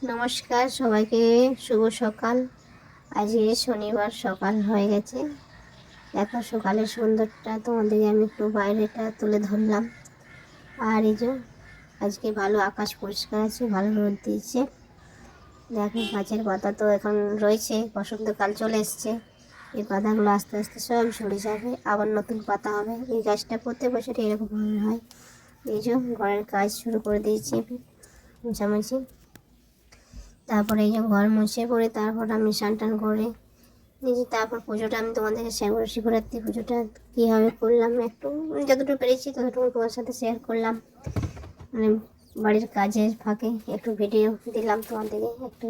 নমস্কার সবাইকে, শুভ সকাল। আজকে শনিবার সকাল হয়ে গেছে। দেখো সকালের সুন্দরটা তোমাদেরকে আমি একটু বাইরেটা তুলে ধরলাম। আর এই যে আজকে ভালো আকাশ পরিষ্কার আছে, ভালো রোদ দিয়েছে। দেখো গাছের পাতা তো এখন রয়েছে, বসন্তকাল চলে এসছে। এই পাতাগুলো আস্তে আস্তে সব ঝরে যাবে, আবার নতুন পাতা হবে। এই গাছটা প্রত্যেক বছর এরকম হয়। এই যে ঘরের কাজ শুরু করে দিয়েছি, মোছামুছি। তারপরে এই যে ঘর মুছে পড়ে তারপর আমি স্নান টান করে নিজে তারপর পুজোটা আমি তোমাদেরকে শিবরাত্রি পুজোটা কীভাবে করলাম একটু যতটুকু পেরেছি ততটুকু তোমার সাথে শেয়ার করলাম। মানে বাড়ির কাজের ফাঁকে একটু ভিডিও দিলাম তোমাদেরকে একটু।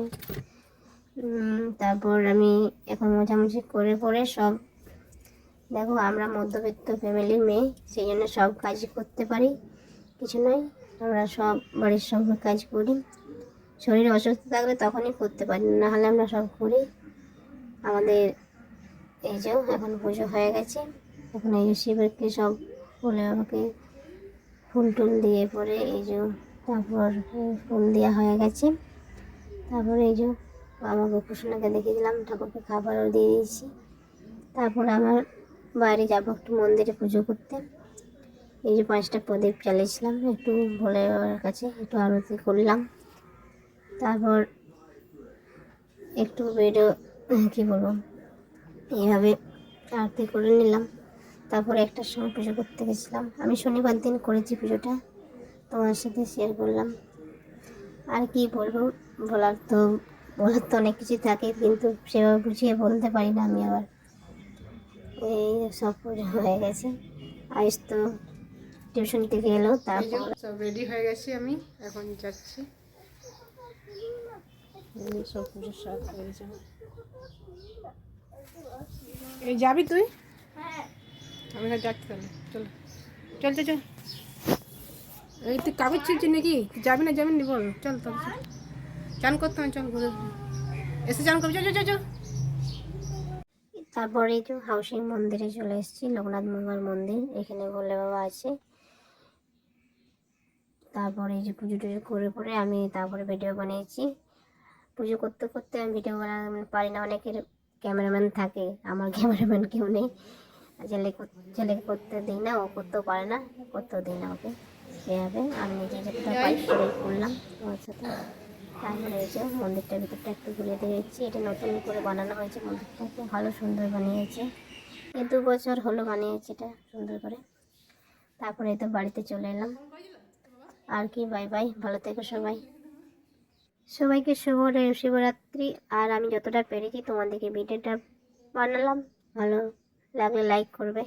তারপর আমি এখন মোছামুছি করে পরে সব, দেখো আমরা মধ্যবিত্ত ফ্যামিলির মেয়ে, সেই জন্য সব কাজই করতে পারি, কিছু নয়। আমরা সব বাড়ির সব কাজ করি। শরীর অসুস্থ থাকলে তখনই করতে পারি, না হলে আমরা সব করি। আমাদের এই যে এখন পুজো হয়ে গেছে, এখন এই যে শিবকে সব বলে আমাকে ফুল টুল দিয়ে পরে এই যে তারপর ফুল দেওয়া হয়ে গেছে। তারপরে এই যে আমাকে কুসুনাকে দেখিয়ে দিলাম, ঠাকুরকে খাবারও দিয়ে দিয়েছি। তারপর আমার বাইরে যাবো একটু মন্দিরে পুজো করতে। এই যে 5টা প্রদীপ জ্বালিয়েছিলাম, একটু ভোলে বাবার কাছে একটু আরতি করলাম। তারপর একটু ভিডিও কী বলবো, এইভাবে আরতি করে নিলাম। তারপরে একটার সময় পুজো করতে গেছিলাম। আমি শনিবার দিন করেছি পুজোটা, তোমার সাথে শেয়ার করলাম। আর কি বলবো, বলার তো অনেক কিছু থাকে, কিন্তু সেভাবে বুঝিয়ে বলতে পারি না আমি। আবার এই সব পুজো হয়ে গেছে। আজ তো টিউশন থেকে এলো, তারপর সব রেডি হয়ে গেছি, আমি এখন যাচ্ছি। সব পুজো সব হয়ে গেছে। এই যাবি তুই? আমি যাচ্ছি তাহলে, চল চলতে চল। এই তুই কাগজ ছিলছি নাকি? যাবি না বল, চল তাহলে চান করতে হবে, চল ঘুরে এসে চান করবি, চল চল চল। তারপরে এই যে হাউসিং মন্দিরে চলে এসেছি, লোকনাথ বাবার মন্দির, এখানে ভোলে বাবা আছে। তারপরে এই যে পুজো টুজো করে পরে আমি তারপরে ভিডিও বানিয়েছি। পুজো করতে করতে আমি ভিডিও বানাতে পারি না, অনেকের ক্যামেরাম্যান থাকে, আমার ক্যামেরাম্যান কেউ নেই। ছেলেকে করতে দিই না, ও করতেও পারে না, করতেও দিই না ওকে। এভাবে আমি নিজে যেটা পাই সেটাই করলাম তোমার সাথে। তারপরে এই যে মন্দিরটার ভিতরটা একটু ঘুরে দিয়েছি, এটা নতুন করে বানানো হয়েছে মন্দিরটাকে, ভালো সুন্দর বানিয়েছে। এই 2 বছর হলো বানিয়েছে এটা সুন্দর করে। তারপরে তো বাড়িতে চলে এলাম। আর কি, বাই বাই, ভালো থেকো সবাই। সবাইকে শিবরাত্রি। আর আমি যতটা পেরেছি তোমাদেরকে ভিডিওটা বানালাম, ভালো লাগলে লাইক করবে।